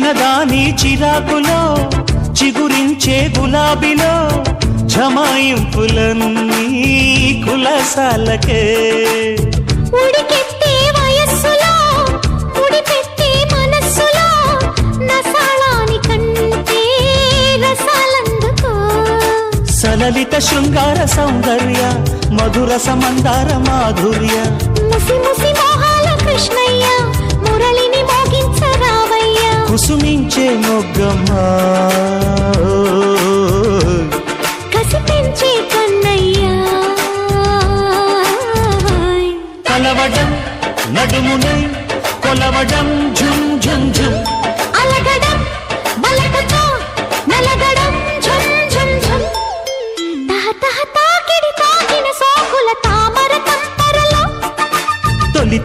చిన్నదాని చిరాకులో చిగురించే గులాబీలో జమాయింపులన్నీ కులసాలకే ఉడికెత్తే వయస్సులో ఉడిపెట్టే మనస్సులో నసాళాని కంటే రసాలందుకో సలలిత శృంగార సౌందర్య మధుర సమందార మాధుర్య ముసి ముసి మోహాల కృష్ణయ్య మురళిని మోగించరావయ్య కుసుమించే మొగ్గమ్మా కసి పెంచే కన్నయ్య కలవడం నడుమునై కొలవడం ఝుమ్ ఝుమ్ ఝుమ్